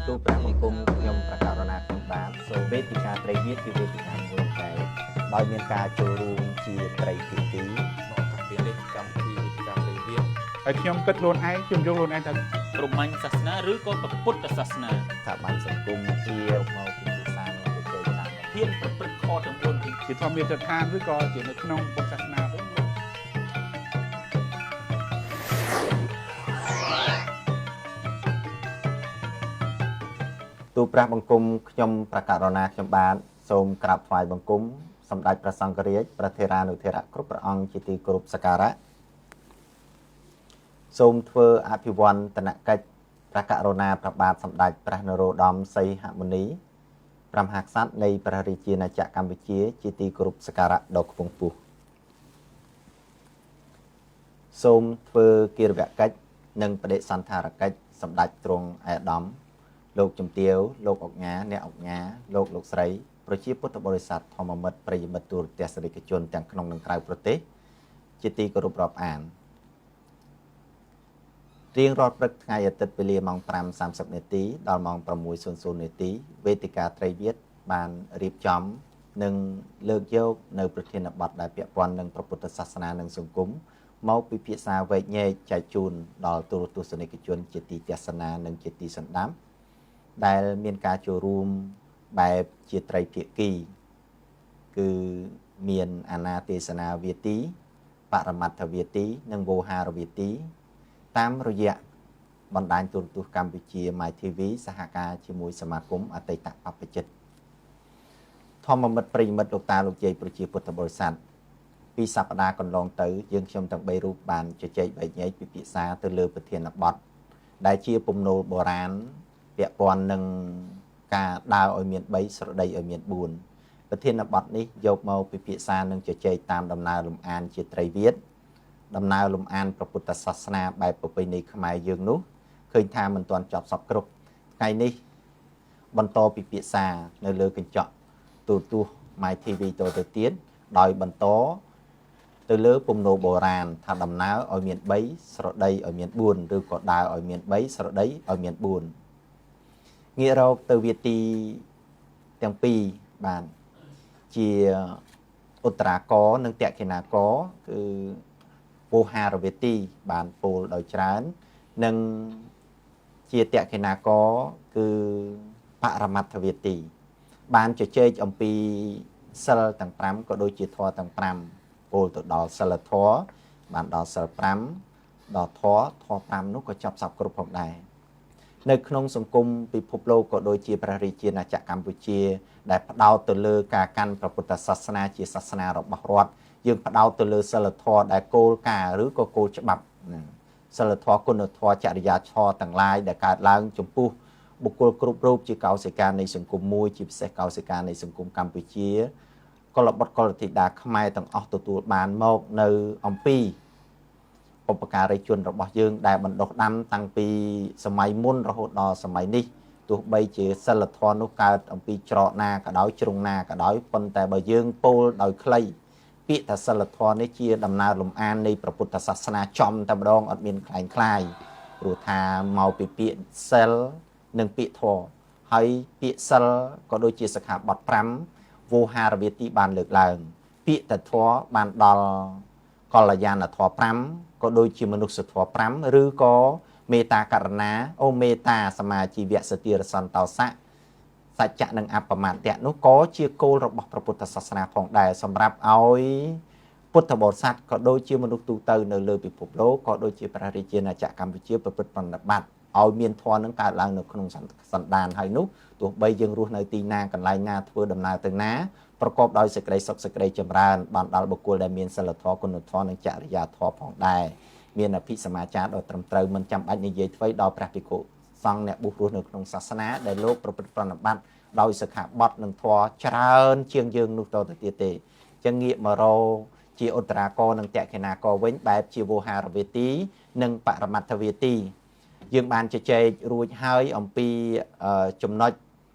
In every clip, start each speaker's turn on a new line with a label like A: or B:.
A: ទូប្រាក់បង្គំខ្ញុំប្រកាសរណាខ្ញុំបានសូមវេទិកាត្រីវិទ្យាជាវេទិកាមួយដែលដោយមានការចូលរួមជាត្រីភាគី
B: មកកាពីនេះកម្មវិធីវេទិកាត្រីវិទ្យា
C: ហើយខ្ញុំគិតខ្លួនឯងខ្ញុំយកខ្លួនឯងទៅ
D: ព្រហ្មញ្ញសាសនាឬក៏ពុទ្ធសាសនា
A: ថាបានសង្គមជាមកពីភាសានិងវិទ្យាសាស្ត្រ
D: ហ៊ានប្រព្រឹត្តខទាំង4
C: ជាធម្មយាត្រាឬក៏ជានៅក្នុងពុទ្ធសាសនាវិញ
A: ទូប្រាក់បង្គំខ្ញុំប្រកាសរណាខ្ញុំបានសូមក្រាបថ្វាយបង្គំសម្ដេចព្រះសង្ឃរាជព្រះថេរានុថេរៈគ្រប់ព្រះអង្គជាទីគោរពសក្ការៈសូមធ្វើអភិវឌ្ឍនកិច្ចព្រះករុណាព្រះបាទសម្ដេចព្រះនរោត្តមសីហមុនីព្រះមហាក្សត្រនៃព្រះរាជាណាចក្រកម្ពុជាជាទីគោរពសក្ការៈដ៏ខ្ពង់ខ្ពស់សូមធ្វើគិរវកិច្ចនិងបដិសន្ធារកិច្ចសម្ដេចទ្រង់ឯកឧត្តមលោកជំទាវលោកអុកញ៉ាអ្នកអុកញ៉ាលោកស្រីប្រជាពុទ្ធបរិស័ទធម្មមិត្តប្រិយមិត្តទូរទស្សនិកជនទាំងក្នុងនិងក្រៅប្រទេសជាទីគោរពរាប់អានរៀងរាល់ព្រឹកថ្ងៃអាទិត្យវេលាម៉ោង 5:30 នាទីដល់ម៉ោង 6:00 នាទីវេទិកាត្រីវិទ្យាបានរៀបចំនិងលើកយកនៅប្រធានបទដែលពាក់ព័ន្ធនឹងព្រះពុទ្ធសាសនានិងសង្គមមកពិភាក្សាវែកញែកចែកជូនដល់ទូរទស្សនិកជនជាទីទស្សនានិងជាទីសន្តាប់ដែលមានការចូលរួមបែបជាត្រីភាគីគឺមានអាណាទេសនាវាទីបរមត្ថវាទីនិងវោហារវាទីតាមរយៈបណ្ដាញទូរទស្សន៍កម្ពុជា My TV សហការជាមួយសមាគមអតីតបព្វជិតធម្មមិត្តប្រិយមិត្តលោកតាលោកយាយប្រជាពុទ្ធបរិស័ទពីសប្តាហ៍កន្លងទៅយើងខ្ញុំទាំង3រូបបានជជែកវែកញែកពិភាក្សាទៅលើប្រធានបទដែលជាពំនូលបុរាណពាក់ព័ន្ធនឹងការដើរឲ្យមាន3ស្រដីឲ្យមាន4ប្រធានបទនេះយកមកពិភាក្សានិងជជែកតាមដំណើរលំអានជាត្រីវិទ្យាដំណើរលំអានព្រះពុទ្ធសាសនាបែបប្រពៃណីខ្មែរយើងនោះឃើញថាមិនទាន់ចប់សពគ្រប់ថ្ងៃនេះបន្តពិភាក្សានៅលើកញ្ចក់ទូរទស្សន៍ My TV តទៅទៀតដោយបន្តទៅលើពំនូបុរាណថាដំណើរឲ្យមាន3ស្រដីឲ្យមាន4ឬក៏ដើរឲ្យមាន3ស្រដីឲ្យមាន4ងាករកទៅវាទីទាំងពីរបានជាឧត្តរាករនិងតក្កិណាករគឺវោហារវាទីបានពោលដោយច្រើននិងជាតក្កិណាករគឺបរមត្ថវាទីបានជជែកអំពីសិលទាំង5ក៏ដូចជាធម៌ទាំង5ពោលទៅដល់សិលធម៌បានដល់សិល5ដល់ធម៌5នោះក៏ចប់សពគ្រប់ផងដែរនៅក្នុងសង្គមពិភពលោកក៏ដូចជាព្រះរាជាណាចក្រកម្ពុជាដែលផ្ដោតទៅលើការកាន់ព្រះពុទ្ធសាសនាជាសាសនារបស់រដ្ឋយើងផ្ដោតទៅលើសិលធម៌ដែលគោលការណ៍ឬក៏គោលច្បាប់សិលធម៌គុណធម៌ចរិយាធម៌ទាំងឡាយដែលកើតឡើងចំពោះបុគ្គលគ្រប់រូបជាកោសិកានៃសង្គមមួយជាពិសេសកោសិកានៃសង្គមកម្ពុជាកុលបុត្រកុលធីតាខ្មែរទាំងអស់ទទួលបានមកនៅអំពីឧបការីជនរបស់យើងដែលបណ្ដុះដាំតាំងពីសម័យមុនរហូតដល់សម័យនេះទោះបីជាសិលធម៌នោះកើតអំពីច្រកណាក៏ដោយជ្រុងណាក៏ដោយប៉ុន្តែបើយើងពោលដោយខ្លីពាក្យថាសិលធម៌នេះជាដំណើរលំអាននៃព្រះពុទ្ធសាសនាចំតែម្ដងអត់មានคล้ายคล้ายព្រោះថាមកពីពាក្យសិលនិងពាក្យធម៌ហើយពាក្យសិលក៏ដូចជាសិក្ខាបទ5វោហារវាទីបានលើកឡើងពាក្យតធម៌បានដល់កល្យាណធម៌5ក៏ដូចជាមនុស្សធម៌5ឬក៏មេត្តាករុណាអូមេត្តាសមាជីវៈសតិរសន្តោសៈសច្ចៈនិងអបមត្តៈនោះក៏ជាគោលរបស់ព្រះពុទ្ធសាសនាផងដែរសម្រាប់ឲ្យពុទ្ធបរិស័ទក៏ដូចជាមនុស្សទូទៅនៅលើពិភពលោកក៏ដូចជាព្រះរាជាណាចក្រកម្ពុជាប្រព្រឹត្តប្រតិបត្តិឲ្យមានធម៌នឹងកើតឡើងនៅក្នុងសន្តានហើយនោះទោះបីយើងរស់នៅទីណាកន្លែងណាធ្វើដំណើរទៅណាប្រកបដោយសេចក្តីសុខសេចក្តីចម្រើនបានដល់បុគ្គលដែលមានសិលធម៌គុណធម៌និងចរិយាធម៌ផងដែរមានអភិសមាចារដ៏ត្រឹមត្រូវមិនចាំបាច់និយាយអ្វីដល់ព្រះភិក្ខុសង្ឃអ្នកបុស្សរស់នៅក្នុងសាសនាដែលលោកប្រព្រឹត្តប្រតិបត្តិដោយសិក្ខាបទនិងធម៌ច្រើនជាងយើងនោះទៅទៀតទេអញ្ចឹងងាកមករកជាឧត្តរាករនិងតក្កិណាករវិញបែបជាវោហារវាទីនិងបរមត្ថវាទីយើងបានជជែករួចហើយអំពីចំណុច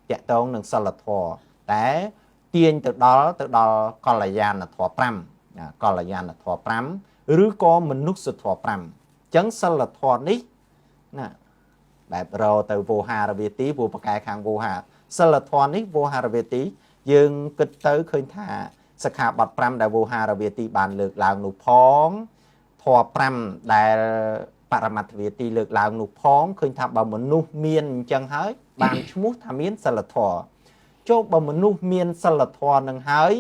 A: តាក់ទងនឹងសិលធម៌តែទាញទៅដល់កល្យាណធម៌5កល្យាណធម៌5ឬក៏មនុស្សធម៌5អញ្ចឹងសិលធម៌នេះណា បែបរោទៅវោហារវេទីពូបកែខាងវោហាសិលធម៌នេះវោហារវេទីយើងគិតទៅឃើញថាសិក្ខាបទ5ដែលវោហារវេទីបានលើកឡើងនោះផងធម៌5ដែលបរមត្ថវេទីលើកឡើងនោះផងឃើញថាបើមនុស្សមានអញ្ចឹងហើយបានឈ្មោះថាមានសិលធម៌ចូលបើមនុស្សមានសិលធម៌នឹងហើយ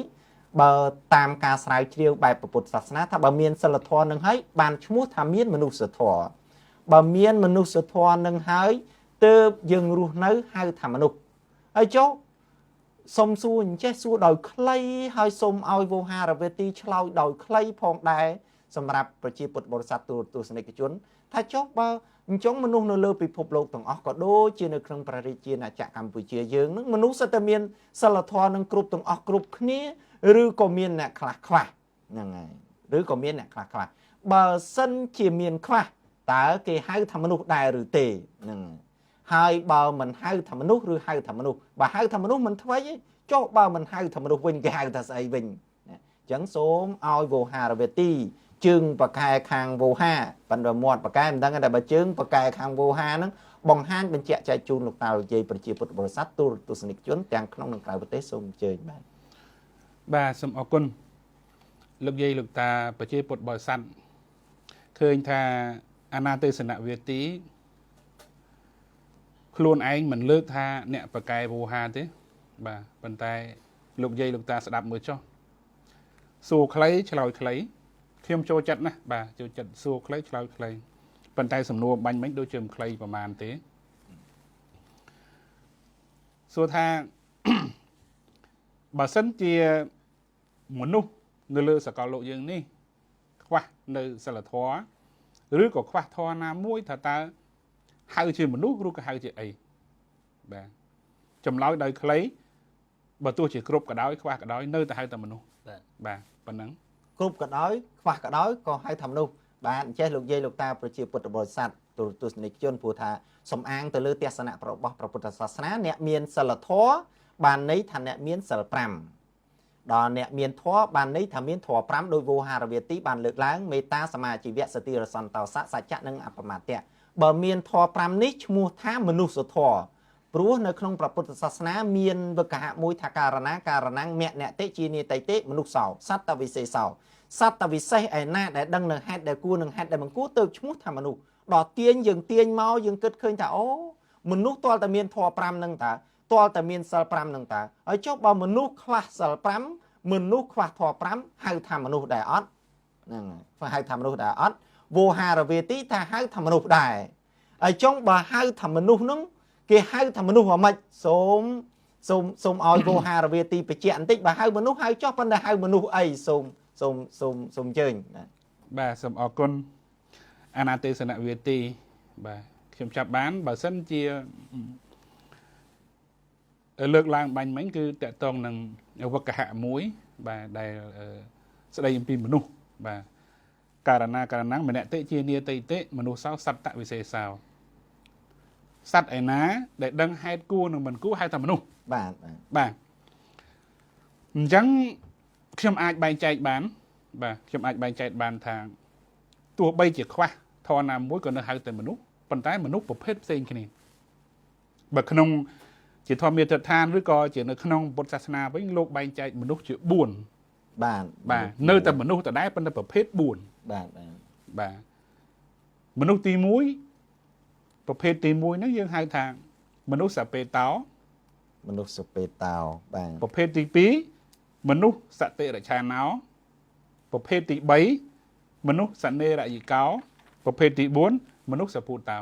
A: បើតាមការស្រាវជ្រាវបែបពុទ្ធសាសនាថាបើមានសិលធម៌នឹងហើយបានឈ្មោះថាមានមនុស្សធម៌បើមានមនុស្សធម៌នឹងហើយទើបយើងរស់នៅហៅថាមនុស្សហើយចុះសុំសួរអញ្ចេះសួរដោយខ្លីហើយសូមឲ្យវោហារវេទីឆ្លើយដោយខ្លីផងដែរសម្រាប់ប្រជាពុទ្ធបរិស័ទទស្សនិកជនថាចុះបើអញ្ចឹងមនុស្សនៅលើពិភពលោកទាំងអស់ក៏ដូចជានៅក្នុងព្រះរាជាណាចក្រកម្ពុជាយើងនឹងមនុស្សសិតតែមានសិលធម៌នឹងគ្រប់ទាំងអស់គ្រប់គ្នាឬក៏មានអ្នកខ្លះហ្នឹងហើយឬក៏មានអ្នកខ្លះបើសិនជាមានខ្លះតើគេហៅថាមនុស្សដែរឬទេហ្នឹងហើយបើមិនហៅថាមនុស្សឬហៅថាមនុស្សបើហៅថាមនុស្សមិនថ្មីទេចុះបើមិនហៅថាមនុស្សវិញគេហៅថាស្អីវិញអញ្ចឹងសូមឲ្យវោហារវេទីជើងបកែខាងវោហាប៉ុន្តែមាត់បកែមិនដឹងតែបើជើងបកែខាងវោហាហ្នឹងបង្ហាញបញ្ជាក់ចែកជូនលោកតាលោកយាយប្រជាពុទ្ធបរិស័ទទស្សនិកជនទាំងក្នុងនិងក្រៅប្រទេសសូមអញ្ជើញ
C: បាទសូមអរគុណលោកយាយលោកតាប្រជាពុទ្ធបរិស័ទឃើញថាអាណាទេសនវេទីខ្លួនឯងមិនលើកថាអ្នកបកែវោហាទេបាទប៉ុន្តែលោកយាយលោកតាស្ដាប់មើលចុះសួរខ្លីឆ្លើយខ្លីខ្ញុំចូលចិត្តណាស់បាទចូលចិត្តសួរខ្លីឆ្លើយខ្លីប៉ុន្តែសំណួរបាញ់មិញដូចជាមិនខ្លីប្រហែលទេសួរថា បើសិនជាមនុស្សនៅលើសកលលោកយើងនេះខ្វះនៅសិលធម៌ឬក៏ខ្វះធម៌ណាមួយថាតើហៅជាមនុស្សឬក៏ហៅជាអីបាទចម្លើយដោយខ្លីបើទោះជាគ្រប់ក៏ដោយខ្វះក៏ដោយនៅតែហៅតែមនុស្សបាទប៉ុណ្ណឹង
A: គ្រប់ក៏ដោយខ្វះក៏ដោយក៏ហៅថាមនុស្សបាទអញ្ចេះលោកយាយលោកតាប្រជាពុទ្ធបរិស័ទទស្សនិកជនព្រោះថាសំអាងទៅលើទស្សនៈរបស់ព្រះពុទ្ធសាសនាអ្នកមានសិលធម៌បានន័យថាអ្នកមានសិល5ដល់អ្នកមានធម៌បានន័យថាមានធម៌5ដោយវោហារវេទីបានលើកឡើងមេត្តាសមាជីវៈសតិរសន្តោសៈសច្ចៈនិងអបមាទៈបើមានធម៌5នេះឈ្មោះថាមនុស្សធម៌ព្រោះនៅក្នុងព្រះពុទ្ធសាសនាមានវកហៈមួយថាការណាការណាំងមគ្គអ្នកតិជានិតៃតិមនុស្សសោសត្វវិសេសោសត្វវិសេសឯណាដែលដឹងនៅហេតុដែលគួរនឹងហេតុដែលមិនគួរទៅឈ្មោះថាមនុស្សដល់ទាញយើងទាញមកយើងគិតឃើញថាអូមនុស្សទាល់តែមានធម៌5ហ្នឹងតើទាល់តែមានសិល5ហ្នឹងតើហើយចុះបើមនុស្សខ្លះសិល5មនុស្សខ្វះធម៌5ហៅថាមនុស្សដែរអត់ហ្នឹងហៅថាមនុស្សដែរអត់វោហារវេទីថាហៅថាមនុស្សដែរហើយចុងបើហៅថាមនុស្សហ្នឹងគេហៅថាមនុស្សហ្មងសូមឲ្យវោហារវេទីបញ្ជាក់បន្តិចបើហៅមនុស្សហៅចុះប៉ុន្តែហៅមនុស្សអីសូមអញ្ជើញ
C: បាទសូមអរគុណអាណាទេសនវេទីបាទខ្ញុំចាប់បានបើសិនជាលើកឡើងបាញ់មិញគឺតកតងនឹងវកហៈមួយបាទដែលស្ដីអំពីមនុស្សបាទការណាងមនតិជានិតៃតិមនុស្សសោសត្តវិសេសោសត្វឯណាដែលដឹងហេតុគួរនិងមិនគួរហៅថាមនុស្សបាទអញ្ចឹងខ្ញុំអាចបែងចែកបានបាទខ្ញុំអាចបែងចែកបានថាទោះបីជាខ្វះធម៌ណាមួយក៏នៅហៅតែមនុស្សប៉ុន្តែមនុស្សប្រភេទផ្សេងគ្នាបើក្នុងជាធម្មមាត្រដ្ឋានឬក៏ជានៅក្នុងពុទ្ធសាសនាវិញលោកបែងចែកមនុស្សជា4បាទនៅតែមនុស្សដដែលប៉ុន្តែប្រភេទ4បាទមនុស្សទី1ប្រភេទទី1ហ្នឹងយើងហៅថាមនុស្សសពេតោ
A: បាទ
C: ប្រភេទទី2មនុស្សសតិរច្ឆាណោប្រភេទទី3មនុស្សសនេរយិកោប្រភេទទី4មនុស្សសភូតោ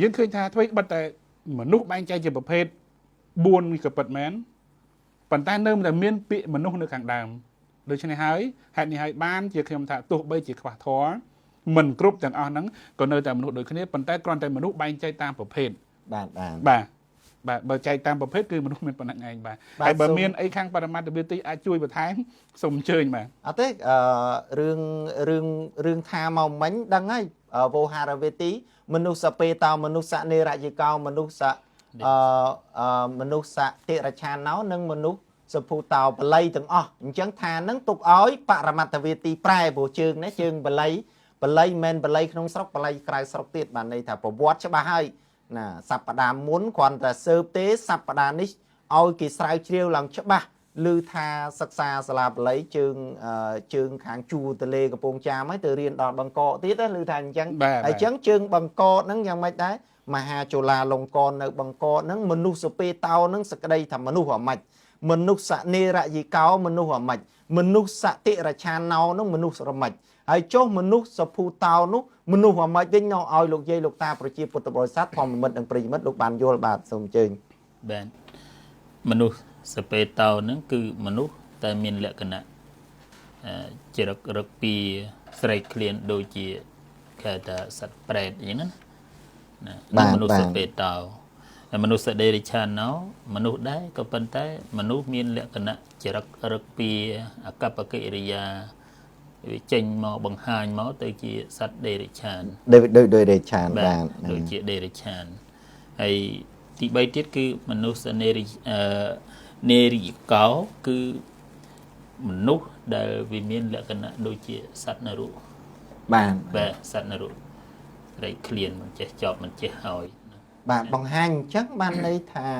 C: យើងឃើញថាអ្វីបាត់តែមនុស្សបែងចែកជាប្រភេទ4នេះក៏ពិតមែនប៉ុន្តែនៅតែមានពាក្យមនុស្សនៅខាងដើមដូច្នេះហើយហេតុនេះហើយបានជាខ្ញុំថាទោះបីជាខ្វះធម៌មិនគ្រប់ទាំងអស់ហ្នឹងក៏នៅតែមនុស្សដូចគ្នាប៉ុន្តែគ្រាន់តែមនុស្សបែងចែកតាមប្រភេទបាទបើចែកតាមប្រភេទគឺមនុស្សមានប៉ុណ្ណឹងឯងបាទហើយបើមានអីខាងបរមត្ថវិទ្យាអាចជួយបន្ថែមសូមអញ្ជើញបាទ
A: អត់ទេរឿងថាមកមិញដឹងហើយវោហារវេទីមនុស្សសពេតោមនុស្សសនេរយិកោមនុស្សសតិរច្ឆាណោនិងមនុស្សសភូតោបល័យទាំងអស់អញ្ចឹងថានឹងទុកឲ្យបរមត្ថវិទ្យាប្រែព្រោះជើងនេះជើងបល័យ បល័យមិនបល័យក្នុងស្រុកបល័យក្រៅស្រុកទៀតបានន័យថាប្រវត្តិច្បាស់ហើយណាសប្តាហ៍មុនគ្រាន់តែស៊ើបទេសប្តាហ៍នេះឲ្យគេស្រាវជ្រាវឡើងច្បាស់ឮថាសិក្សាសាលាបល័យជើងខាងជួរទលេកំពង់ចាមហើយទៅរៀនដល់បង្កកទៀតឮថាអញ្ចឹងហើយអញ្ចឹងជើងបង្កកហ្នឹងយ៉ាងម៉េចដែរមហាជូឡាលង្កននៅបង្កកហ្នឹងមនុស្សសពេតោហ្នឹងសក្តីថាមនុស្សអាម៉េចមនុស្សសនេរយិកោមនុស្សអាម៉េចមនុស្សសតិរឆាណោហ្នឹងមនុស្សរម៉េចហើយចុះមនុស្សសភូតោនោះមនុស្សអាម៉េចវិញនៅឲ្យលោកយាយលោកតាប្រជាពុទ្ធបរិស័ទធម្មមិត្តនិងប្រិយមិត្តលោកបានយល់បាទសូមអញ្ជើញ
D: បាទមនុស្សសពេតោហ្នឹងគឺមនុស្សតែមានលក្ខណៈចរិតរឹកពីស្រែកឃ្លានដូចជាគេថាសត្វប្រេតអញ្ចឹងណាមនុស្សសពេតោមនុស្សសដេរិឆាណោមនុស្សដែរក៏ប៉ុន្តែមនុស្សមានលក្ខណៈចរិតរឹកពីអកប្បកិរិយាវាចេញមកបង្ហាញមកទៅជាសត្វដេរិឆាន
A: ដូចដេរិឆានបាទ
D: ដូចជាដេរិឆានហើយទី3ទៀតគឺមនុស្សនេរិកោគឺមនុស្សដែលវាមានលក្ខណៈដូចជាសត្វនរុបាទសត្វនរុរៃឃ្លានមិនចេះចប់មិនចេះហើយ
A: បាទបង្ហាញអញ្ចឹងបានន័យថា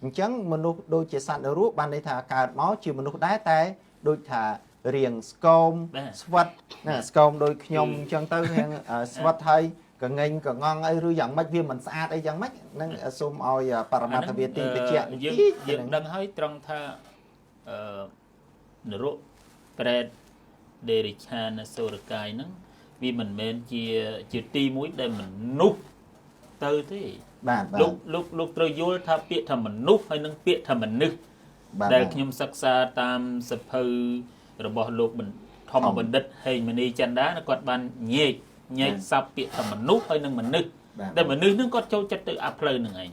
A: អញ្ចឹងមនុស្សដូចជាសត្វនរុបានន័យថាកើតមកជាមនុស្សដែរតែដូចថារៀងស្គមស្វិតណាស្គមដូចខ្ញុំអញ្ចឹងទៅរៀងស្វិតហើយកងែងកងងអីឬយ៉ាងម៉េចវាមិនស្អាតអីយ៉ាងម៉េចនឹងសូមឲ្យបរមត្ថវិទីបញ្ជាក់
D: យើងដឹងហើយត្រង់ថានរោប្រេតដេរិឆានសូរកាយហ្នឹងវាមិនមែនជាទីមួយដែលមនុស្សទៅទេ
A: បាទ
D: លោកត្រូវយល់ថាពាក្យថាមនុស្សហើយនឹងពាក្យថាមនុស្សដែលខ្ញុំសិក្សាតាមសភៅរបស់លោកធម្មបណ្ឌិតហេងមនីចន្ទាគាត់បានញែកស័ព្ទពាក្យថាមនុស្សហើយនឹងមនុស្សតែមនុស្សនឹងគាត់ចូលចិត្តទៅអាផ្លូវហ្នឹងឯង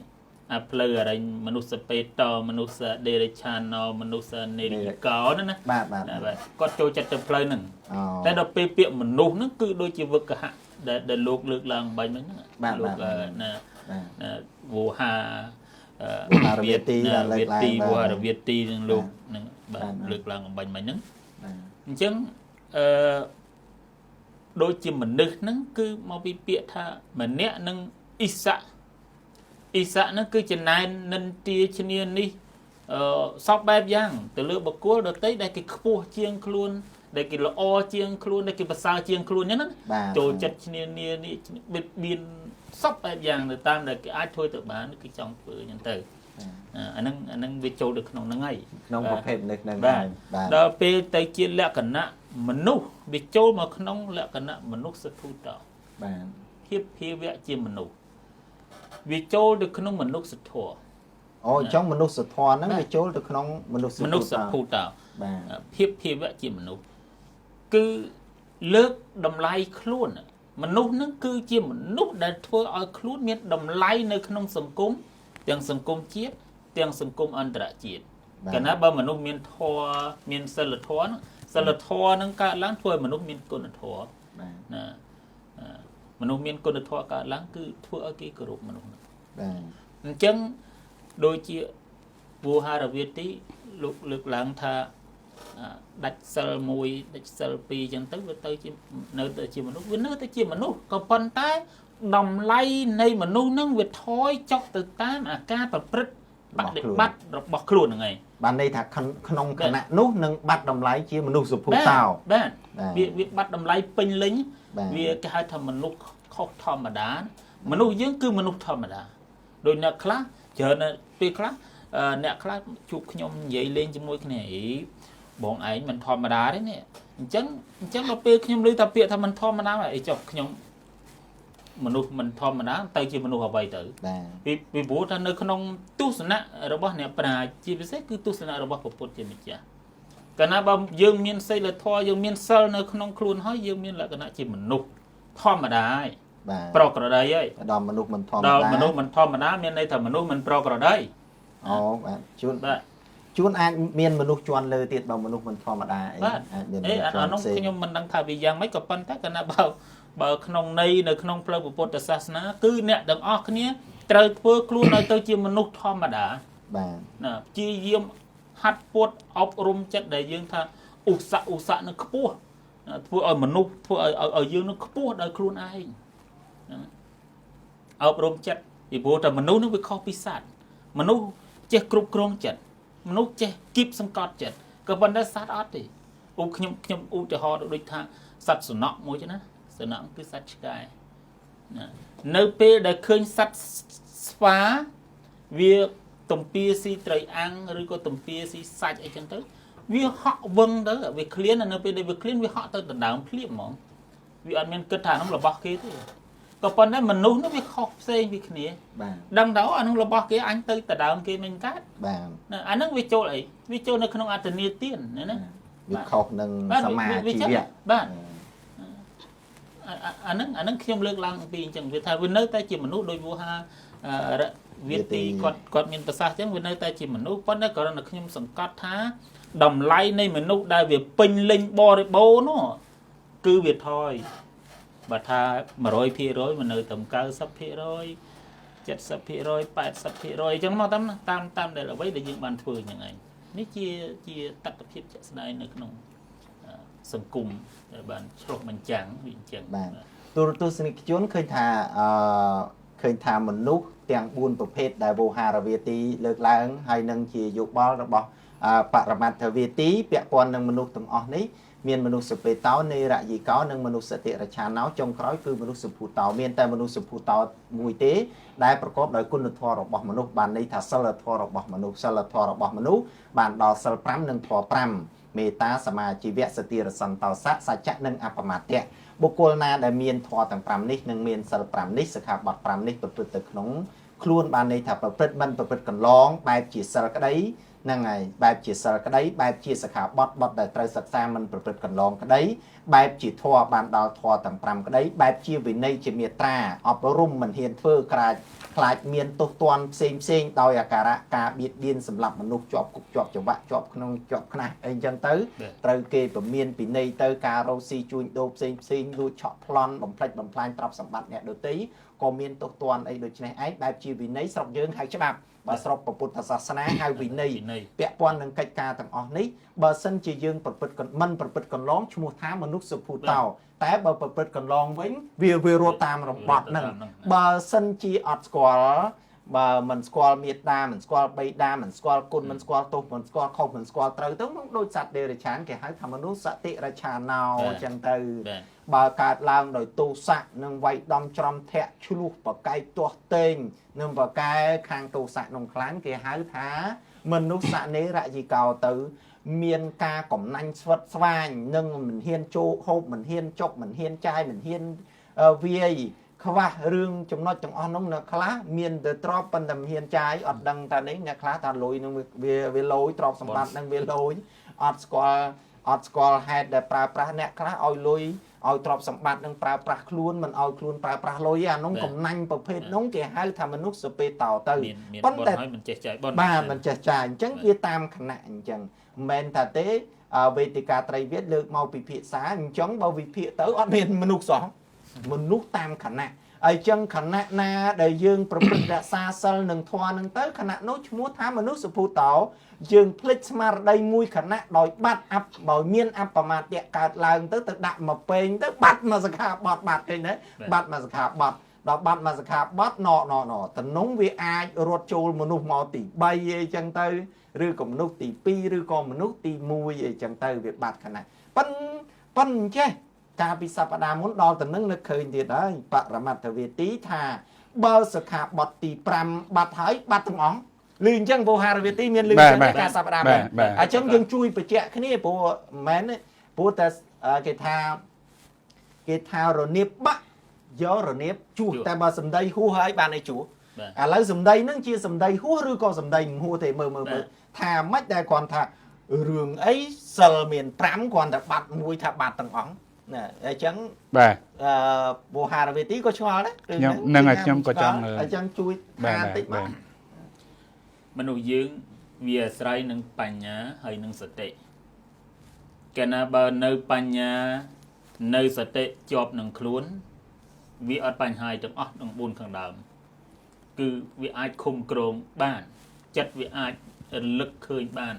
D: អាផ្លូវអរិញមនុស្សពេតមនុស្សដេរិឆានមនុស្សនេរិកោណា
A: បាទ
D: គាត់ចូលចិត្តទៅផ្លូវហ្នឹងតែដល់ពេលពាក្យមនុស្សហ្នឹងគឺដូចជាវឹកហៈដែលលោកលើកឡើងបាញ់មិញហ្នឹងលោកណាវោហា
A: វិទី
D: វោហាវិទីនឹងលោកនឹងបាទលើកឡើងបាញ់មិញហ្នឹងអញ្ចឹងដូចជាមនុស្សហ្នឹងគឺមកពីពាក្យថាម្នាក់នឹងអ៊ីសាហ្នឹងគឺចំណែននិន្ទាឈ្នានេះសពបែបយ៉ាងទៅលើបុគ្គលដទៃដែលគេខ្ពស់ជាងខ្លួនដែលគេល្អជាងខ្លួនដែលគេប្រសើរជាងខ្លួនអញ្ចឹងណាចូលចិត្តឈ្នានីនេះបិទបៀនសពបែបយ៉ាងទៅតាមដែលគេអាចធ្វើទៅបានគេចង់ធ្វើអញ្ចឹងទៅអាហ្នឹងវាចូលទៅក្នុងហ្នឹងហើយ
A: ក្នុងប្រភេទនេះហ្នឹង
D: ហើយដល់ពេលទៅជាលក្ខណៈមនុស្សវាចូលមកក្នុងលក្ខណៈមនុស្សសធុត
A: បាទ
D: ភាពភាវៈជាមនុស្សវាចូលទៅក្នុងមនុស្សធម៌
A: អូអញ្ចឹងមនុស្សធម៌ហ្នឹងវាចូលទៅក្នុងមនុស្ស
D: សភុត
A: បាទ
D: ភាពភាវៈជាមនុស្សគឺលើកតម្លៃខ្លួនមនុស្សហ្នឹងគឺជាមនុស្សដែលធ្វើឲ្យខ្លួនមានតម្លៃនៅក្នុងសង្គមទាំងសង្គមជាតិទាំងសង្គមអន្តរជាតិកាលណាបើមនុស្សមានធម៌មានសិលធម៌ហ្នឹងកើតឡើងធ្វើឲ្យមនុស្សមានគុណធម៌ណាមនុស្សមានគុណធម៌កើតឡើងគឺធ្វើឲ្យគេគោរពមនុស្ស
A: បាទ
D: អញ្ចឹងដូចជាវោហារវិទីលោកលើកឡើងថាដាច់សិល1ដាច់សិល2អញ្ចឹងទៅវាទៅជានៅទៅជាមនុស្សវានៅទៅជាមនុស្សក៏ប៉ុន្តែតម្លៃនៃមនុស្សហ្នឹងវាថយចុះទៅតាមអាការប្រព្រឹត្តបដិបត្តិរបស់ខ្លួនហ្នឹងឯង
A: បានន័យថាក្នុងគណៈនោះនឹងបាត់តម្លៃជាមនុស្សសុភុតោ
D: បាទវាបាត់តម្លៃពេញលេញវាគេហៅថាមនុស្សខុសធម្មតាមនុស្សយើងគឺមនុស្សធម្មតាដោយអ្នកខ្លះច្រើនពេលខ្លះអ្នកខ្លះជួបខ្ញុំនិយាយលេងជាមួយគ្នាបងឯងមិនធម្មតាទេនេះអញ្ចឹងដល់ពេលខ្ញុំឮថាពាក្យថាមិនធម្មតាអីចុះខ្ញុំមនុស្សមិនធម្មតាទៅជាមនុស្សអ្វីទៅពីព្រោះថានៅក្នុងទស្សនៈរបស់អ្នកប្រាជ្ញជាពិសេសគឺទស្សនៈរបស់ពុទ្ធជាម្ចាស់កាលណាបើយើងមានសីលធម៌យើងមានសិលនៅក្នុងខ្លួនហើយយើងមានលក្ខណៈជាមនុស្សធម្មតាហើយប្រក្រតីហើយ
A: ដល់មនុស្សមិនធម្មតា
D: ដល់មនុស្សមិនធម្មតាមានន័យថាមនុស្សមិនប្រក្រតី
A: អូបាទជួនអាចមានមនុស្សជាន់លើទៀតបើមនុស្សមិនធម្មតា
D: អីអាចមានអានោះខ្ញុំមិនដឹងថាវាយ៉ាងម៉េចក៏ប៉ុន្តែកាលណាបើក្នុងន័យនៅក្នុងផ្លូវពុទ្ធសាសនាគឺអ្នកទាំងអស់គ្នាត្រូវធ្វើខ្លួនឲ្យទៅជាមនុស្សធម្មតា
A: បាទ
D: ណាព្យាយាមហាត់ពុតអប់រំចិត្តដែលយើងថាឧស្សាហ៍នឹងខ្ពស់ ធ្វើឲ្យមនុស្សធ្វើឲ្យយើងនឹងខ្ពស់ដោយខ្លួនឯងអប់រំចិត្តពីព្រោះតែមនុស្សនឹងវាខុសពីសត្វមនុស្សចេះគ្រប់គ្រងចិត្តមនុស្សចេះគៀបសង្កត់ចិត្តក៏ប៉ុន្តែសត្វអត់ទេខ្ញុំឧទាហរណ៍ដូចថាសត្វសំណក់មួយចឹងណាសំណក់គឺសត្វឆ្កែនៅពេលដែលឃើញសត្វស្វាវាទំពាស៊ីត្រីអាំងឬក៏ទំពាស៊ីសាច់អីចឹងទៅវាហក់វឹងទៅវាឃ្លាននៅពេលដែលវាឃ្លានវាហក់ទៅដណ្ដើមភ្លាមហ្មងវាអត់មានគិតថានោះរបស់គេទេក៏ប៉ុន្តែមនុស្សនោះវាខុសផ្សេងពីគ្នា
A: បាទ
D: ដឹងទៅអានោះរបស់គេអញទៅដណ្ដើមគេមិនកើត
A: បាទ
D: អាហ្នឹងវាចូលអីវាចូលនៅក្នុងអត្តនីទានណា
A: វាខុសនឹងសមាជីវៈ
D: បាទអាហ្នឹងខ្ញុំលើកឡើងពីអញ្ចឹងវាថាវានៅតែជាមនុស្សដោយវោហាវាទីគាត់មានប្រសាសន៍អញ្ចឹងវានៅតែជាមនុស្សប៉ុន្តែគ្រាន់តែខ្ញុំសង្កត់ថាតម្លៃនៃមនុស្សដែលវាពេញលេញបរិបូរណ៍នោះគឺវាថយបើថា 100% មិននៅត្រឹម 90% 70% 80% អញ្ចឹងមកតាមដែលអ្វីដែលយើងបានធ្វើអញ្ចឹងឯងនេះជាតថភាពជាក់ស្ដែងនៅក្នុងសង្គមដែលបានឆ្លុះបញ្ចាំងវាអញ្ចឹង
A: បាទទូរទស្សនិកជនឃើញថាមនុស្សទាំង4ប្រភេទដែលវោហារវាទីលើកឡើងហើយនឹងជាយោបល់របស់បរមត្ថវាទីពាក់ព័ន្ធនឹងមនុស្សទាំងអស់នេះមានមនុស្សសពេតោនៃរយីកោនិងមនុស្សសតិរច្ឆាណោចុងក្រោយគឺមនុស្សសុភូតោមានតែមនុស្សសុភូតោមួយទេដែលប្រកបដោយគុណធម៌របស់មនុស្សបានន័យថាសិលធម៌របស់មនុស្សសិលធម៌របស់មនុស្សបានដល់សិល5និងធម៌5មេត្តាសមាជីវៈសតិរសន្តោសៈសច្ចៈនិងអបមត្តៈបុគ្គលណាដែលមានធម៌ទាំង5នេះនិងមានសិល5នេះសិក្ខាបទ5នេះប្រព្រឹត្តទៅក្នុងខ្លួនបានន័យថាប្រព្រឹត្តមិនប្រព្រឹត្តកន្លងបែបជាសិលក្តីហ្នឹងហើយបែបជាសិលក្តីបែបជាសិក្ខាបទដែលត្រូវសិក្សាមិនប្រព្រឹត្តកន្លងក្តីបែបជាធម៌បានដល់ធម៌ទាំង5ក្តីបែបជាវិន័យជាមេត្រាអប់រំមិនហ៊ានធ្វើខ្លាចមានទោសទណ្ឌផ្សេងដោយអាការៈការបៀតបៀនសម្រាប់មនុស្សជាប់គុកជាប់ច្បាក់ជាប់ក្នុងជាប់ខ្នះអីចឹងទៅត្រូវគេពមៀនពិន័យទៅការរោស៊ីជួញដូរផ្សេងលួចឆក់ប្លន់បំផ្លិចបំផ្លាញទ្រព្យសម្បត្តិអ្នកដទៃក៏មានទោសទណ្ឌអីដូចនេះឯងបែបជាវិន័យស្រុកយើងហៅច្បាប់បើស្រុកពុទ្ធសាសនាហៅវិន័យពាក់ព័ន្ធនឹងកិច្ចការទាំងអស់នេះបើសិនជាយើងប្រព្រឹត្តមិនប្រព្រឹត្តកន្លងឈ្មោះថាមនុស្សសុភូតោតែបើប្រព្រឹត្តកន្លងវិញវារត់តាមរបត់ហ្នឹងបើសិនជាអត់ស្គាល់បើមិនស្គាល់មេត្តាមិនស្គាល់បៃតាមិនស្គាល់គុណមិនស្គាល់ទោសមិនស្គាល់ខុសមិនស្គាល់ត្រូវទៅមកដូចសត្វដេរឆានគេហៅថាមនុស្សសតិរច្ឆាណោអញ្ចឹងទៅបើកើតឡើងដោយទោសៈនិងវៃដំច្រំធាក់ឆ្លោះបកែកទាស់តេងនិងបកែខាងទោសៈក្នុងខ្លាំងគេហៅថាមនុស្សសនេរយិកោទៅមានការកំណាញ់ស្វិតស្វាញនិងមិនហ៊ានចូលហូបមិនហ៊ានចុកមិនហ៊ានចាយមិនហ៊ានវាយខ្វះរឿងចំណុចទាំងអស់នោះនៅខ្លះមានតែទ្រពប៉ុន្តែមិនហ៊ានចាយអត់ដឹងថានេះអ្នកខ្លះថាលុយនឹងវាលុយទ្រពសម្បត្តិនឹងវាលុយអត់ស្គាល់ហេតុដែលប្រើប្រាស់អ្នកខ្លះឲ្យលុយឲ្យទ្រពសម្បត្តិនឹងប្រើប្រាស់ខ្លួនមិនឲ្យខ្លួនប្រើប្រាស់លុយអានោះកំណាញ់ប្រភេទនោះគេហៅថាមនុស្សសពេតោទៅ
D: ប៉ុន្តែមិនចេះចាយប៉ុន្តែ
A: បាទមិនចេះចាយអញ្ចឹងវាតាមគណៈអញ្ចឹងមិនមែនថាទេវេទិកាត្រីវិទ្យាលើកមកពិភាក្សាអញ្ចឹងបើវិភាគទៅអត់មានមនុស្សសោះមនុស្សតាមគណៈហើយចឹងគណៈណាដែលយើងប្រព្រឹត្តរក្សាសិលនិងធម៌នឹងទៅគណៈនោះឈ្មោះថាមនុស្សសុភូតោយើងភ្លេចស្មារតីមួយគណៈដោយបាត់បើមានអបមាទៈកើតឡើងទៅដាក់មកពេងទៅបាត់មកសិក្ខាបទបាត់ឃើញទេបាត់មកសិក្ខាបទដល់បាត់មកសិក្ខាបទណតំណងវាអាចរត់ចូលមនុស្សមកទី3អីចឹងទៅឬក៏មនុស្សទី2ឬក៏មនុស្សទី1អីចឹងទៅវាបាត់គណៈប៉ុនចេះការពីសព្ទាមុនដល់ទៅនឹងនឹកឃើញទៀតហើយបរមត្ថវាទីថាបើសិក្ខាបទទី5បាត់ហើយបាត់ទាំងអង្គលឺអញ្ចឹងវោហារវាទីមានលឺអញ្ចឹងការសព្ទាមុនអញ្ចឹងយើងជួយបញ្ជាក់គ្នាព្រោះមិនមែនព្រោះតែគេថារនៀបបាក់យករនៀបជួសតែបើសំដីហួសហើយបានឲ្យជួសឥឡូវសំដីនឹងជាសំដីហួសឬក៏សំដីមិនហួសទេមើលថាមិនដែលគាត់ថារឿងអីសិលមាន5គាត់តែបាត់មួយថាបាត់ទាំងអង្គណាអញ្ចឹង
C: បាទ
A: វោហារវាទីក៏ឆ្ងល់ដែរ
C: ខ្ញុំនឹងឲ្យខ្ញុំក៏ចង់
A: អញ្ចឹងជួយថាតិចមក
D: មនុស្សយើងវាអាស្រ័យនឹងបញ្ញាហើយនឹងសតិកាលណាបើនៅបញ្ញានៅសតិជាប់នឹងខ្លួនវាអត់បញ្ហាទាំងអស់ទាំង4ខាងដើមគឺវាអាចឃុំគ្រងបានចិត្តវាអាចរលឹកឃើញបាន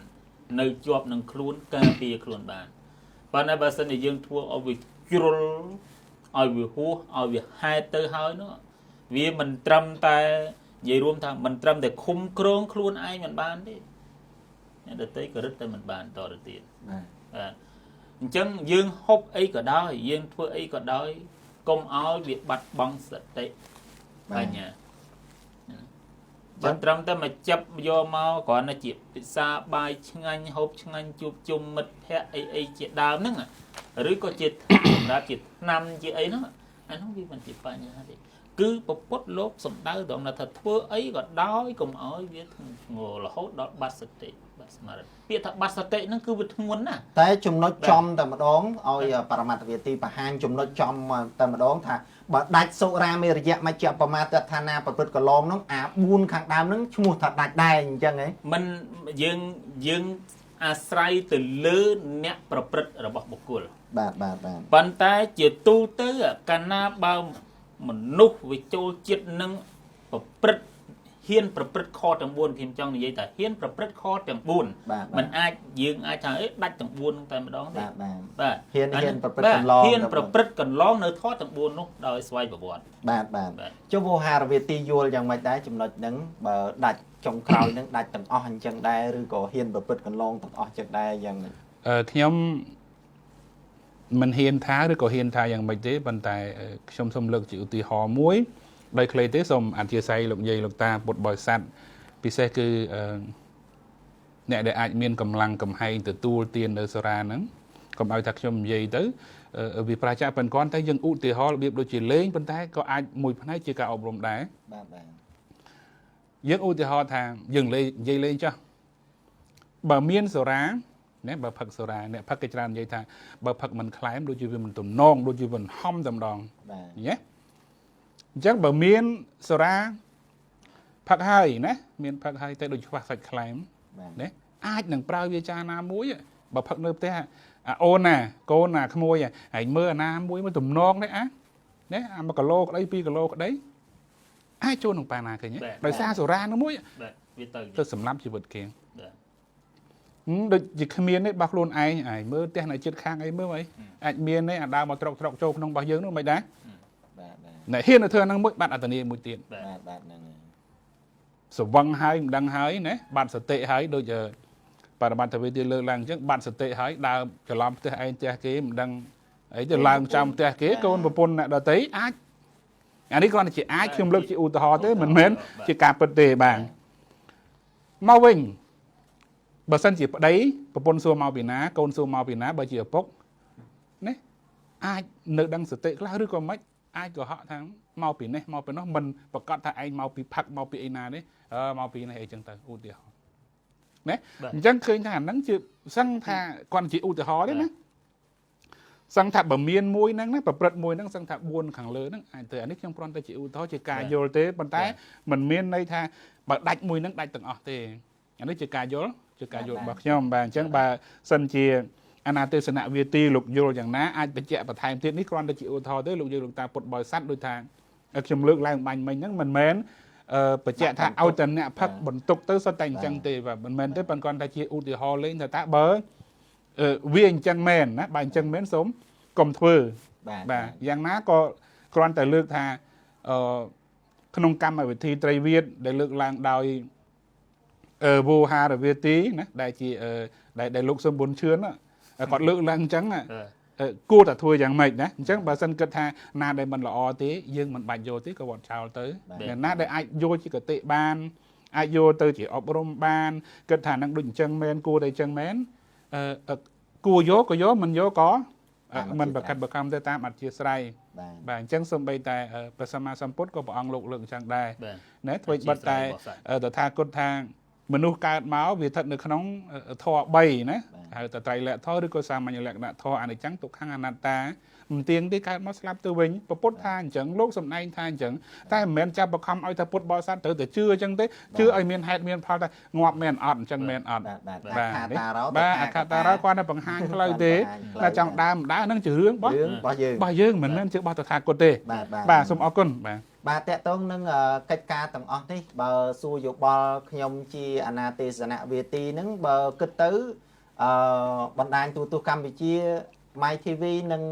D: នៅជាប់នឹងខ្លួនការពារខ្លួនបាន ប៉ុន្តែបើសិនជាយើងធ្វើឲ្យវាជ្រុលឲ្យវាហួសឲ្យវាហែតទៅហើយនោះវាមិនត្រឹមតែនិយាយរួមថាមិនត្រឹមតែឃុំក្រងខ្លួនឯងមិនបានទេអ្នកដទៃក៏រឹតតែមិនបានតទៅទៀតបាទអញ្ចឹងយើងហូបអីក៏ដោយយើងធ្វើអីក៏ដោយកុំឲ្យវាបាត់បង់សតិបញ្ញាបើត្រឹមតែមកចាប់យកមកគ្រាន់តែជាពិសាបាយឆ្ងាញ់ហូបឆ្ងាញ់ជួបជុំមិត្តភ័ក្តិអីជាដើមហ្នឹងឬក៏ជាសម្រាប់ជាថ្នាំជាអីហ្នឹងអានោះវាមិនជាបញ្ហាទេគឺពពុទ្ធលោកសំដៅដល់ថាធ្វើអីក៏ដោយកុំឲ្យវាធ្ងររហូតដល់បាត់សតិបាត់ស្មារតីពាក្យថាបាត់សតិហ្នឹងគឺវាធ្ងន់ណាស់
A: តែចំណុចចំតែម្ដងឲ្យបរមត្តវិទ្យាបង្ហាញចំណុចចំតែម្ដងថាបើដាច់សុរាមេរយៈមជ្ឈបមាទដ្ឋានាប្រព្រឹត្តកន្លងហ្នឹងអា4ខាងដើមហ្នឹងឈ្មោះថាដាច់ដែរអញ្ចឹងហ៎
D: មិនយើងអាស្រ័យទៅលើអ្នកប្រព្រឹត្តរបស់បុគ្គល
A: បាទ
D: ប៉ុន្តែជាទូទៅកាលណាបើមនុស្សវាចូលចិត្តនឹងប្រព្រឹត្តហ៊ានប្រព្រឹត្តខទាំង4ខ្ញុំចង់និយាយថាហ៊ានប្រព្រឹត្តខទាំង4មិនអាចយើងអាចថាដាច់ទាំង4តែម្ដងទេ
A: បាទហ៊ានប្រព្រឹត្តកន្លង
D: ហ៊ានប្រព្រឹត្តកន្លងនៅខទាំង4នោះដោយស្វ័យប្រវត្តិ
A: បាទចុះវោហារវាទីយល់យ៉ាងម៉េចដែរចំណុចហ្នឹងបើដាច់ចុងក្រោយហ្នឹងដាច់ទាំងអស់អញ្ចឹងដែរឬក៏ហ៊ានប្រព្រឹត្តកន្លងទាំងអស់ចឹងដែរយ៉ាងម៉េច
C: ខ្ញុំមិនហ៊ានថាឬក៏ហ៊ានថាយ៉ាងម៉េចទេប៉ុន្តែខ្ញុំសូមលើកជាឧទាហរណ៍មួយដោយខ្លីទេសូមអធិស្ឋានលោកយាយលោកតាពុទ្ធបរិស័ទពិសេសគឺអ្នកដែលអាចមានកម្លាំងកំហែងទទួលទាននៅសារាហ្នឹងកុំឲ្យថាខ្ញុំនិយាយទៅវាប្រជាប៉ុន្តែគាត់តែយើងឧទាហរណ៍របៀបដូចជាលេងប៉ុន្តែក៏អាចមួយផ្នែកជាការអប់រំដែរ
A: បាទ
C: យើងឧទាហរណ៍ថាយើងលេងនិយាយលេងចុះបើមានសារាណែបើផឹកសូរ៉ាអ្នកផឹកគេច្រើននិយាយថាបើផឹកមិនខ្លែមដូចជាវាមិនទំនងដូចជាវាហំតែម្ដង
A: បាទ
C: ញ៉េអញ្ចឹងបើមានសូរ៉ាផឹកហើយណាមានផឹកហើយតែដូចខ្វះសាច់ខ្លែមណាអាចនឹងប្រើវាចាណាមួយបើផឹកនៅផ្ទះអូនណាកូនណាក្មួយហើយមើលអាណាមួយមកទំនងនេះណាអា1គីឡូក្តី2គីឡូក្តីអាចចូលក្នុងប៉ាណាឃើញទេដោយសារសូរ៉ានោះមួយ
D: វា
C: ទៅសម្លាប់ជីវិតគេដូចជាគ្មានទេរបស់ខ្លួនឯងហើយមើលផ្ទះនៅជិតខាងអីមើលអីអាចមានទេអាដើមមកត្រកចូលក្នុងរបស់យើងនោះមិនដែរ
A: បាទ
C: អ្នកហ៊ានទៅធ្វើហ្នឹងមួយបាត់អត្តន័យមួយទៀត
A: បាទហ្នឹង
C: សវឹងហើយមិនដឹងហើយណាបាត់សតិហើយដូចបរមត្ថវិទ្យាលើកឡើងអញ្ចឹងបាត់សតិហើយដើរច្រឡំផ្ទះឯងផ្ទះគេមិនដឹងអីទៅឡើងចាំផ្ទះគេកូនប្រពន្ធអ្នកដទៃអាចអានេះគ្រាន់តែជាអាចខ្ញុំលើកជាឧទាហរណ៍ទេមិនមែនជាការពិតទេបាទមកវិញបើសិនជាប្តីប្រពន្ធសួរមកពីណាកូនសួរមកពីណាបើជាឪពុកណាអាចនៅដឹងសតិខ្លះឬក៏មិនអាចកុហកថាមកពីនេះមកពីនោះមិនប្រកាសថាឯងមកពីផឹកមកពីអីណាទេមកពីនេះអីចឹងទៅឧទាហរណ៍ណាអញ្ចឹងឃើញថាអាហ្នឹងជាសឹងថាគាត់ជាឧទាហរណ៍ទេណាសឹងថាបើមានមួយហ្នឹងណាប្រព្រឹត្តមួយហ្នឹងសឹងថា4ខាងលើហ្នឹងអាចទៅអានេះខ្ញុំគ្រាន់តែជាឧទាហរណ៍ជាការយល់ទេប៉ុន្តែมันមានន័យថាបើដាច់មួយហ្នឹងដាច់ទាំងអស់ទេអានេះជាការយល់របស់ខ្ញុំបាទអញ្ចឹងបើសិនជាអាណាទេសនៈវាទីលោកយល់យ៉ាងណាអាចបញ្ជាក់បន្ថែមទៀតនេះគ្រាន់តែជាឧទាហរណ៍ទេលោកយើងលោកតាពុទ្ធបរិស័ទដូចថាខ្ញុំលើកឡើងបាញ់មិញហ្នឹងមិនមែនបញ្ជាក់ថាឲ្យតែអ្នកផឹកបន្ទុកទៅសុទ្ធតែអញ្ចឹងទេបាទមិនមែនទេប៉ុន្តែគ្រាន់តែជាឧទាហរណ៍លេងថាតើបើវាអញ្ចឹងមែនណាបើអញ្ចឹងមែនសូមកុំធ្វើបាទយ៉ាងណាក៏គ្រាន់តែលើកថាក្នុងកម្មវិធីត្រីវៀតដែលលើកឡើងដោយវោហារវាទីណាដែលជាដែលលោកសំប៊ុនឈឿនគាត់លើកឡើងអញ្ចឹងគួរតែធ្វើយ៉ាងម៉េចណាអញ្ចឹងបើសិនគិតថាណាដែលមិនល្អទេយើងមិនបាច់យកទេក៏វត្តចោលទៅណាដែលអាចយកជាកតិបានអាចយកទៅជាអប់រំបានគិតថានឹងដូចអញ្ចឹងមែនគួរតែអញ្ចឹងមែនគួរយកក៏យកមិនយកក៏មិនប្រកាសបកម្មទៅតាមអធិស្ឋានបាទអញ្ចឹងសូម្បីតែព្រះសម្មាសម្ពុទ្ធក៏ព្រះអង្គលោកលើកអញ្ចឹងដែរណាធ្វើបិទតែតថាគតថាមនុស្សកើតមកវាស្ថិតនៅក្នុងធម៌3ណាហៅតែត្រៃលក្ខធម៌ឬក៏សាមញ្ញលក្ខណៈធម៌អនិច្ចំទុក្ខំអនត្តាមិនទៀងទេកើតមកស្លាប់ទៅវិញពុទ្ធថាអញ្ចឹងលោកសំដែងថាអញ្ចឹងតែមិនមែនចាប់បខំឲ្យថាពុទ្ធបរិស័ទត្រូវតែជឿអញ្ចឹងទេជឿឲ្យមានហេតុមានផលតែងាប់មែនអត់អញ្ចឹងមែនអត់
A: បាទ
C: អខតារោគាត់តែបង្ហាញផ្លូវទេតែចង់ដើមដើរនឹងជារឿងរបស់យើងមិនមែនជារបស់តថាគតទេបាទសូមអរគុណ
A: បាទតកតងនឹងកិច្ចការទាំងអស់នេះបើសួរយោបល់ខ្ញុំជាអាណាទេសនៈវាទីហ្នឹងបើគិតទៅបណ្ដាញទូទស្សន៍កម្ពុជា My TV និង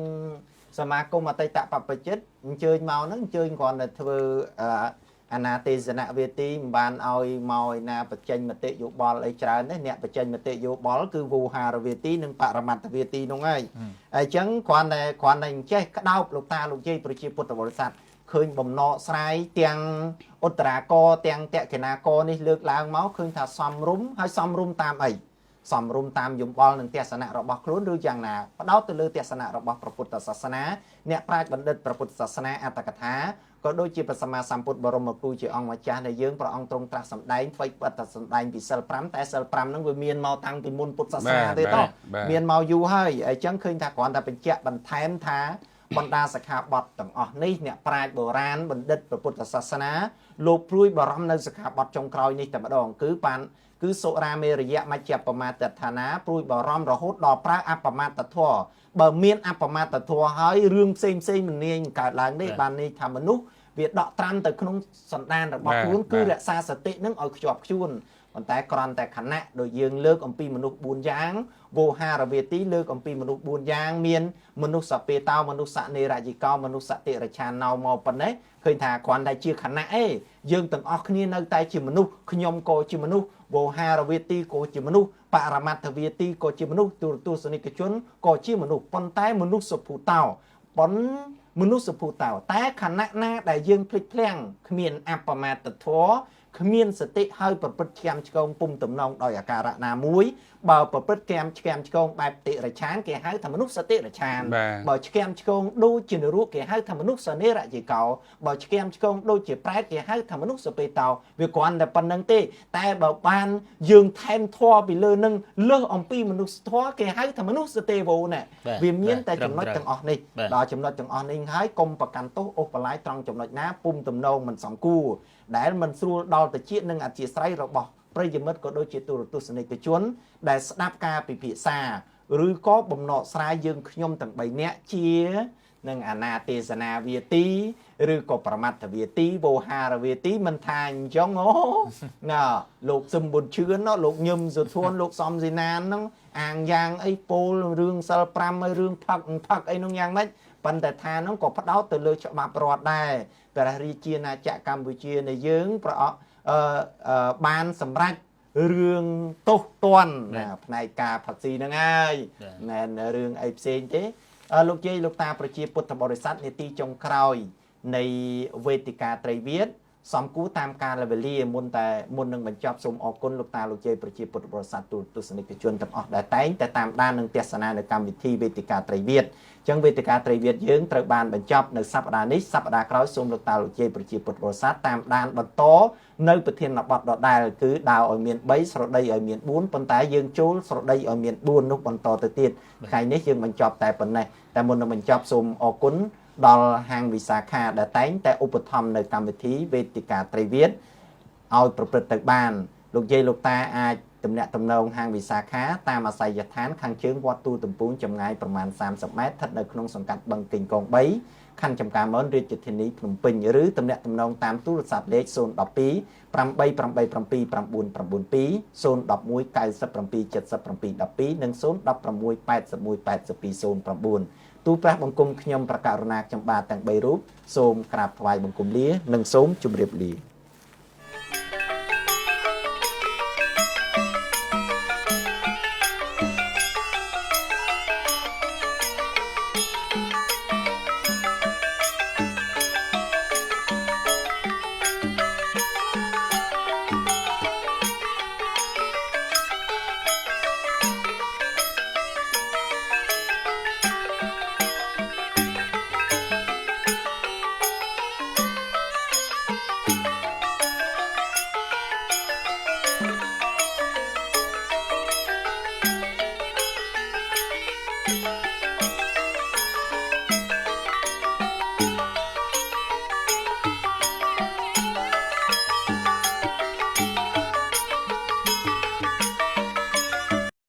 A: សមាគមអតីតបព្វជិតអញ្ជើញមកហ្នឹងអញ្ជើញគ្រាន់តែធ្វើអាណាទេសនវេទីមិនបានឲ្យមកឯណាបញ្ចេញមតិយោបល់អីច្រើនទេអ្នកបញ្ចេញមតិយោបល់គឺវោហារវេទីនិងបរមត្តវេទីនោះហើយអញ្ចឹងគ្រាន់តែអញ្ចេះក្តោបលោកតាលោកយាយប្រជាពុទ្ធបរិស័ទឃើញបំណកស្រាយទាំងឧត្តរាករទាំងតក្កិណាករនេះលើកឡើងមកឃើញថាសំរុំហើយសំរុំតាមអីសំរុំតាមយមបល់និងទស្សនៈរបស់ខ្លួនឬយ៉ាងណាផ្ដោតទៅលើទស្សនៈរបស់ព្រះពុទ្ធសាសនាអ្នកប្រាជ្ញបណ្ឌិតព្រះពុទ្ធសាសនាអត្តកថាក៏ដូចជាព្រះសម្មាសម្ពុទ្ធបរមគ្រូជាអង្គម្ចាស់ដែលយើងព្រះអង្គទ្រង់ត្រាស់សម្ដែងអ្វីបិទតែសម្ដែងពីសិល5តែសិល5ហ្នឹងវាមានមកតាំងពីមុនពុទ្ធសាសនាទេតោះមានមកយូរហើយអញ្ចឹងឃើញថាគ្រាន់តែបញ្ជាក់បន្ថែមថាបណ្ដាសិក្ខាបទទាំងអស់នេះអ្នកប្រាជ្ញបុរាណបណ្ឌិតព្រះពុទ្ធសាសនាលោកព្រួយបារម្ភនៅសិក្ខាបទចុងក្រោយនេះតែម្ដងគឺសុរាមេរយៈមជ្ជបមាទដ្ឋានាព្រួយបារម្ភរហូតដល់ប្រើអបមាទធម៌បើមានអបមាទធម៌ហើយរឿងផ្សេងមិននាងកើតឡើងនេះបាននេះថាមនុស្សវាដកត្រាំទៅក្នុងសន្តានរបស់ខ្លួនគឺរក្សាសតិនឹងឲ្យខ្ជាប់ខ្ជួនប៉ុន្តែគ្រាន់តែខណៈដោយយើងលើកអំពីមនុស្ស4យ៉ាងវោហារវេទីលើកអំពីមនុស្ស4យ៉ាងមានមនុស្សសពេតោមនុស្សនេរជិកោមនុស្សតិរឆានោមកប៉ុណ្ណេះឃើញថាគ្រាន់តែជាខណៈឯងយើងទាំងអស់គ្នានៅតែជាមនុស្សខ្ញុំក៏ជាមនុស្សវោហារវេទីក៏ជាមនុស្សបរមត្តវេទីក៏ជាមនុស្សទូរទស្សនិកជនក៏ជាមនុស្សប៉ុន្តែមនុស្សសុភូតោមនុស្សសុភូតោតែខណៈណាដែលយើងភ្លេចភ្លាំងគ្មានអបមាទធម៌គ្មានសតិហើយប្រព្រឹត្តឆ្កាមឆ្កងពុំតំណងដោយអាការៈណាមួយបើប្រព្រឹត្តឆ្កាមឆ្កងបែបតិរឆានគេហៅថាមនុស្សសតិរឆានបើឆ្កាមឆ្កងដូចជានរកគេហៅថាមនុស្សសនេរជិកោបើឆ្កាមឆ្កងដូចជាប្រែតគេហៅថាមនុស្សសពេតោវាគ្រាន់តែប៉ុណ្្នឹងទេតែបើបានយើងថែមធម៌ពីលើនឹងលើសអំពីមនុស្សធម៌គេហៅថាមនុស្សសទេវោណែវាមានតែចំណុចទាំងអស់នេះដល់ចំណុចទាំងអស់នេះហើយកុំប្រកាន់ទោសអូសបន្លាយត្រង់ចំណុចណាពុំតំណងមិនសង្គូដែលមិនស្រួលដល់ទៅជាតិនិងអធិស្ឋ័យរបស់ប្រិយមិត្តក៏ដូចជាទូរទស្សនិកជនដែលស្ដាប់ការពិភាក្សាឬក៏បំណកស្រាយយើងខ្ញុំទាំង3នាក់ជានឹងអាណាទេសនាវាទីឬក៏ប្រមត្តវាទីវោហារវាទីមិនថាអញ្ចឹងអូណាលោកសឹមប៊ុនឈឿនលោកញឹមសុធួនលោកសំស៊ីណានហ្នឹងអាងយ៉ាងអីពោលរឿងសិល5ហើយរឿងផឹកអីនោះយ៉ាងម៉េចប៉ុន្តែថាហ្នឹងក៏ផ្ដោតទៅលើច្បាប់រដ្ឋដែរព្រះរាជាណាចក្រកម្ពុជានៃយើងបានសម្រេចរឿងទោសទណ្ឌផ្នែកការផាស៊ីហ្នឹងហើយមិនរឿងអីផ្សេងទេលោកយាយលោកតាប្រជាពុទ្ធបរិស័ទនាទីចុងក្រោយនៃវេទិកាត្រីវិទ្យាសំគូតាមការវេលាមុននឹងបញ្ចប់សូមអរគុណលោកតាលោកយាយប្រជាពុទ្ធបរិស័ទទូទស្សនិកជនទាំងអស់ដែលតែងតែតាមដាននិងទស្សនានៅកម្មវិធីវេទិកាត្រីវិទ្យាអញ្ចឹងវេទិកាត្រីវិទ្យាយើងត្រូវបានបញ្ចប់នៅសប្តាហ៍នេះសប្តាហ៍ក្រោយសូមលោកតាលោកយាយប្រជាពុទ្ធបរិស័ទតាមដានបន្តនៅប្រធានបទដដែលគឺដើរឲ្យមាន3ស្រដីឲ្យមាន4ប៉ុន្តែយើងចូលស្រដីឲ្យមាន4នោះបន្តទៅទៀតថ្ងៃនេះយើងបញ្ចប់តែប៉ុណ្ណេះតែមុននឹងបញ្ចប់សូមអរគុណដល់ហាងវិសាខាដែលតែងតែឧបត្ថម្ភនៅកម្មវិធីវេទិកាត្រីវិទ្យាឲ្យប្រព្រឹត្តទៅបានលោកយាយលោកតាអាចទំនាក់ទំនងហាងវិសាខាតាមអាស័យដ្ឋានខាងជើងវត្តទូទំពូនចម្ងាយប្រមាណ30ម៉ែត្រស្ថិតនៅក្នុងសង្កាត់បឹងកេងកង3ខណ្ឌចំការមនរាជធានីភ្នំពេញឬទំនាក់ទំនងតាមទូរស័ព្ទលេខ012 887 992 011 97 77 12និង016 81 82 09ទូព្រះបង្គំខ្ញុំប្រកាសរណាខ្ញុំបាទទាំង3រូបសូមក្រាបថ្វាយបង្គំលានិងសូមជម្រាបលា